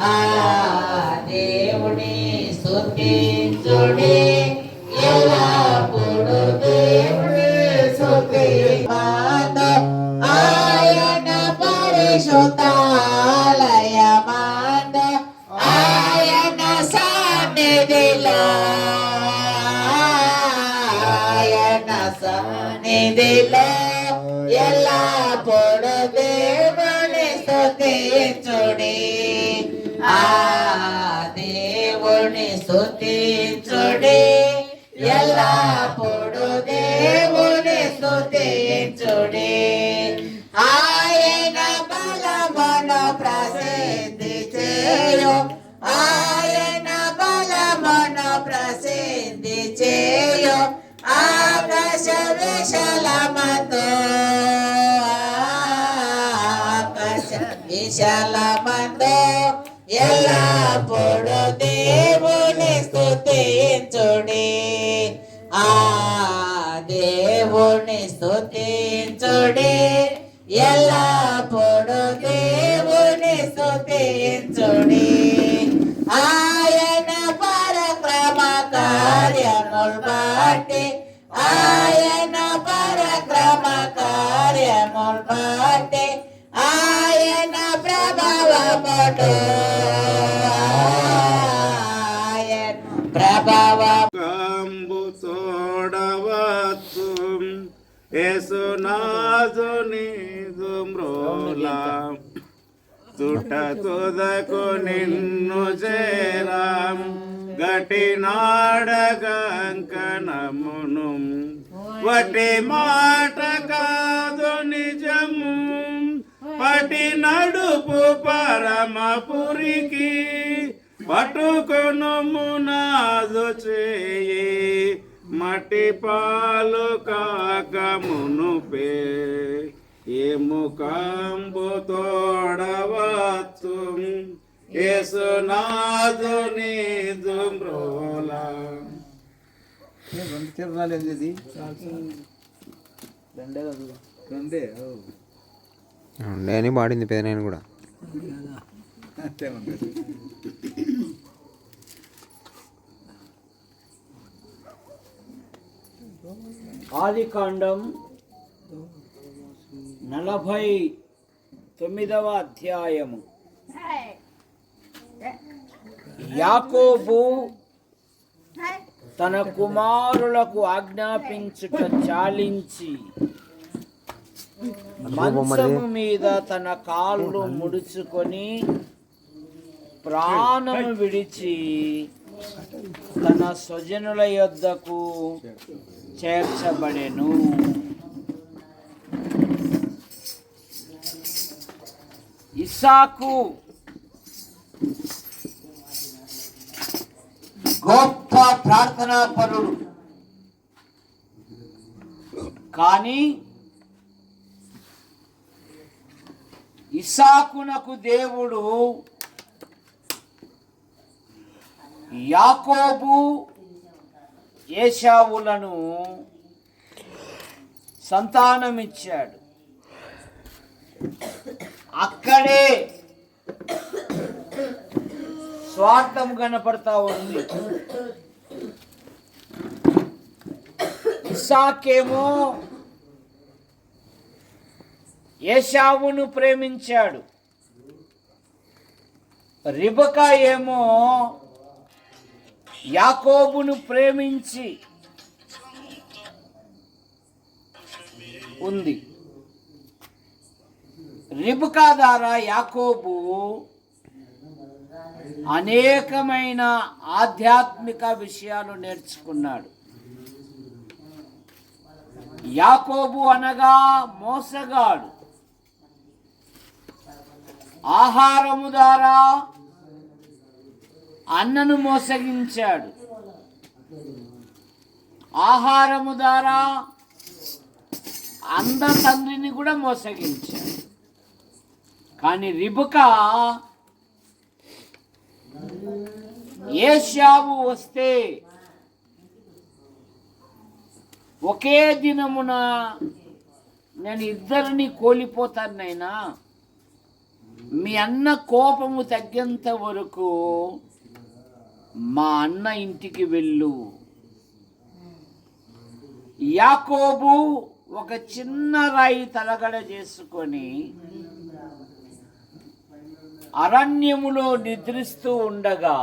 ఆ దేవుని స్తుతించుడి ఎల్లప్పుడు దేవుని స్తుతించుడి ఆయన పరిశుద్ధాలయమందు ఆయన సన్నిధిలో సన్నిధిలో ఎల్లప్పుడు దేవుని స్తుతించుడి ఆ దేవుని స్తుతించుడి ఎల్లప్పుడు దేవుని స్తుతించుడి ఆయన బలమును ప్రసిద్ధి చేయు ఆయన బలమును ప్రసిద్ధి చేయు ఆకాశ విశాలమందు ఆకాశ విశాలమందు ఎల్లప్పుడు దేవుని స్తుతించుడి ఆ దేవుని స్తుతించుడి ఎల్లప్పుడు దేవుని స్తుతించుడి ఆయన పరక్రమ కార్యములు బట్టి ఆయన పరక్రమ కార్యములు బట్టి ఆయన ప్రభావముడు ఆయన ప్రభావము తోడవచ్చు యేసునాథుని మ్రోలా తుట తుదకు నిన్ను చేరాం గటి నాడగంకణమును వటి మాట కాదు నిజము పటి నడుపు పరమపురికి పట్టుకొను మునాదు చేయి మటి పాలు కాక మునుపే ఏ ముఖంబు తోడవచ్చు యేసునాథుని దుమ్రోలా. రెండు చిరణాలు ఏంది రెండే అని పాడింది పెదనాయన కూడా. ఆదికాండం 49వ అధ్యాయము. యాకోబు తన కుమారులకు ఆజ్ఞాపించుట చాలించి మంచము మీద తన కాళ్ళు ముడుచుకొని ప్రాణము విడిచి తన స్వజనుల యొద్దకు చేర్చబడెను. ఇస్సాకు గొప్ప ప్రార్థనా పరుడు, కానీ ఇస్సాకునకు దేవుడు యాకోబు ఏశావులను సంతానమిచ్చాడు. అక్కడే స్వార్థం కనపడతా ఉంది. ఇస్సాకేమో ఏశావును ప్రేమించాడు, రిబకా ఏమో యాకోబును ప్రేమించి ఉంది. రిబకా ద్వారా యాకోబు అనేకమైన ఆధ్యాత్మిక విషయాలు నేర్చుకున్నాడు. యాకోబు అనగా మోసగాడు. ఆహారము ద్వారా అన్నను మోసగించాడు, ఆహారము ద్వారా అంద తండ్రిని కూడా మోసగించాడు. కానీ రిబకా ఏశావు వస్తే ఒకే దినమున నేను ఇద్దరిని కోల్పోతానైనా మీ అన్న కోపము తగ్గేంత వరకు మా అన్న ఇంటికి వెళ్ళు. యాకోబు ఒక చిన్న రాయి తలగడ చేసుకొని అరణ్యములో నిద్రిస్తూ ఉండగా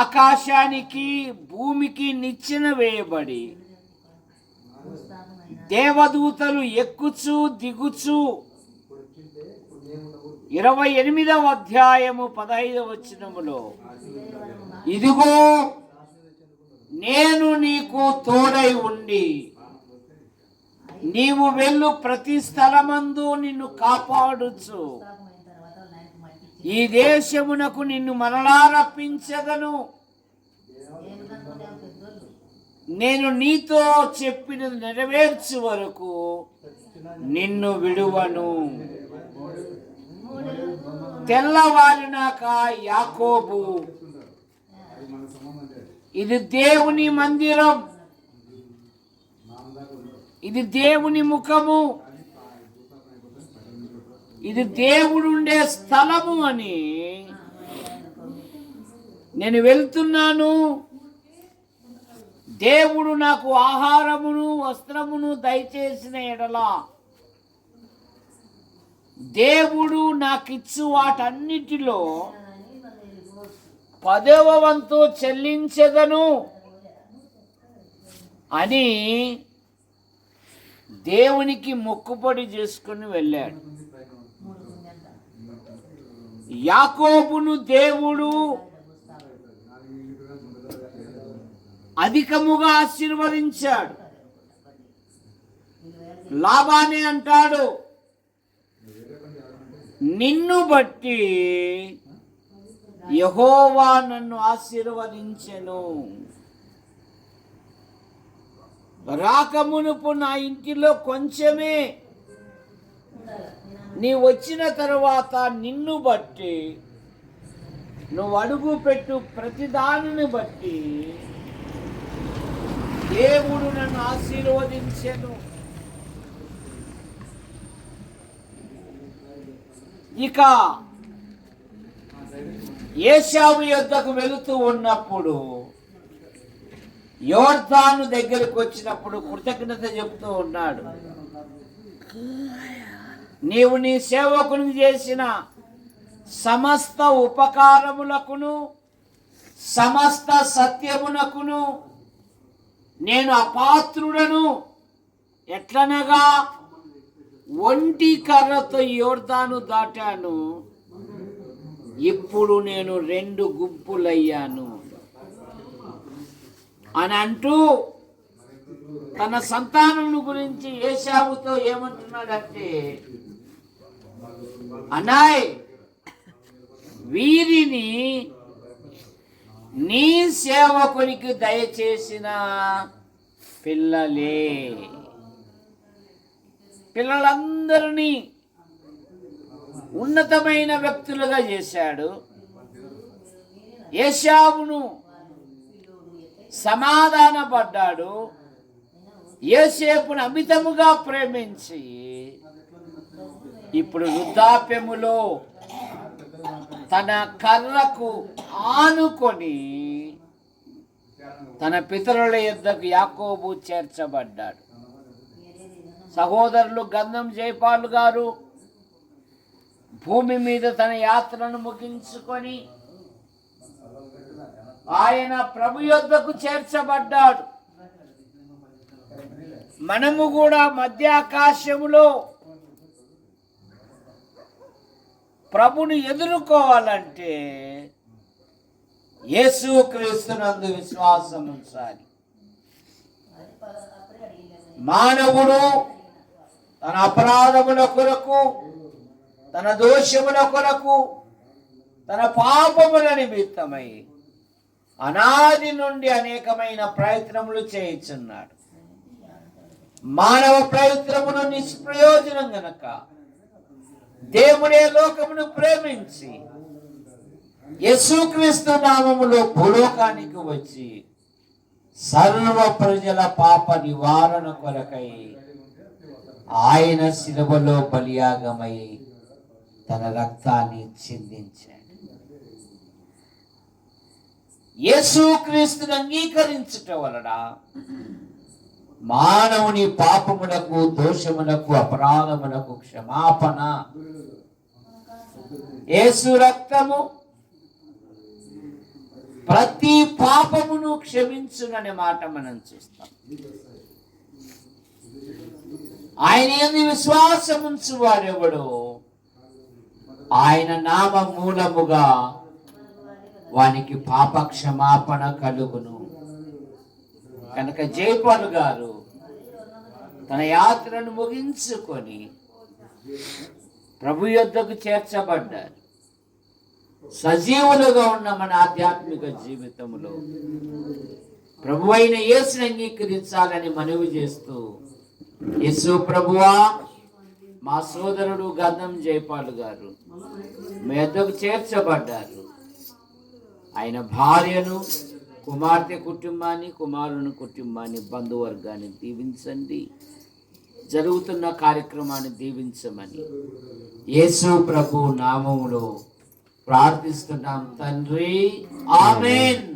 ఆకాశానికి భూమికి నిచ్చెన వేయబడి దేవదూతలు ఎక్కుచూ దిగుచూ 28వ అధ్యాయము 15వ వచనములో, ఇదిగో నేను నీకు తోడై ఉండి నీవు వెళ్ళు ప్రతి స్థలమందు నిన్ను కాపాడుచు ఈ దేశమునకు నిన్ను మరలా రప్పించదను. నేను నీతో చెప్పినది నెరవేర్చు వరకు నిన్ను విడువను. తెల్లవారినాక యాకోబు, ఇది దేవుని మందిరం, ఇది దేవుని ముఖము, ఇది దేవుడుండే స్థలము అని నేను వెళ్తున్నాను. దేవుడు నాకు ఆహారమును వస్త్రమును దయచేసిన ఎడల దేవుడు నాకిచ్చు వాటన్నిటిలో 10వ వంతు చెల్లించెదను అని దేవునికి మొక్కుబడి చేసుకుని వెళ్ళాడు. యాకోబును దేవుడు అధికముగా ఆశీర్వదించాడు. లాబానే అంటాడు, నిన్ను బట్టి యెహోవా నన్ను ఆశీర్వదించెను. రాకమునుపు నా ఇంటిలో కొంచెమే, నీ వచ్చిన తరువాత నిన్ను బట్టి నువ్వు అడుగు పెట్టు ప్రతి దానిని బట్టి దేవుడు నన్ను ఆశీర్వదించెను. ఇక ఏశావు యొద్దకు వెళుతూ ఉన్నప్పుడు యోర్దాను దగ్గరకు వచ్చినప్పుడు కృతజ్ఞత చెబుతూ ఉన్నాడు. నీవు నీ సేవకునికి చేసిన సమస్త ఉపకారములకును సమస్త సత్యమునకును నేను అపాత్రుడను. ఎట్లనగా ఒంటి కర్రతో యోర్దాను దాటాను, ఇప్పుడు నేను 2 గుంపులయ్యాను అని అంటూ తన సంతానమును గురించి ఏశావుతో ఏమంటున్నాడంటే, అన్నాయ్ వీరిని నీ సేవకునికి దయచేసిన పిల్లలే. పిల్లలందరినీ ఉన్నతమైన వ్యక్తులుగా చేశాడు. ఏశావును సమాధానపడ్డాడు. యోసేపును అమితముగా ప్రేమించి ఇప్పుడు వృద్ధాప్యములో తన కర్రకు ఆనుకొని తన పితరుల యొద్దకు యాకోబు చేర్చబడ్డాడు. సహోదరులు గంధం జైపాల్ గారు భూమి మీద తన యాత్రను ముగించుకొని ఆయన ప్రభు యొద్దకు చేర్చబడ్డాడు. మనము కూడా మధ్య ఆకాశములో ప్రభుని ఎదుర్కోవాలంటే యేసుక్రీస్తునందు విశ్వాసం ఉంచాలి. మానవుడు తన అపరాధముల కొరకు, తన దోషముల కొరకు, తన పాపముల నిమిత్తమై అనాది నుండి అనేకమైన ప్రయత్నములు చేయుచున్నాడు. మానవ ప్రయత్నమును నిష్ప్రయోజనం గనక దేవుడే లోకమును ప్రేమించి యేసుక్రీస్తు నామములో భూలోకానికి వచ్చి సర్వ ప్రజల పాప నివారణ కొరకై ఆయన శిలువలో బలియాగమై తన రక్తాన్ని చిందించాడు. యేసుక్రీస్తుని అంగీకరించటం వలన మానవుని పాపములకు, దోషములకు, అపరాధములకు క్షమాపణ. యేసు రక్తము ప్రతి పాపమును క్షమించుననే మాట మనం చూస్తాం. ఆయన యందు విశ్వాసముంచు వాడెవడో ఆయన నామ మూలముగా వానికి పాప క్షమాపణ కలుగును. కనుక జయపాల్ గారు తన యాత్రను ముగించుకొని ప్రభు యొద్దకు చేర్చబడ్డారు. సజీవులుగా ఉన్న మన ఆధ్యాత్మిక జీవితంలో ప్రభు అయిన యేసుని అంగీకరించాలని మనవి చేస్తూ, యేసు ప్రభువా, మా సోదరుడు గంధం జయపాల్ గారు మీ యొద్దకు చేర్చబడ్డారు. ఆయన భార్యను, కుమార్తె కుటుంబాన్ని, కుమారుని కుటుంబాన్ని, బంధువర్గాన్ని దీవించండి. జరుగుతున్న కార్యక్రమాన్ని దీవించమని యేసు ప్రభు నామములో ప్రార్థిస్తున్నాం తండ్రి. ఆమేన్.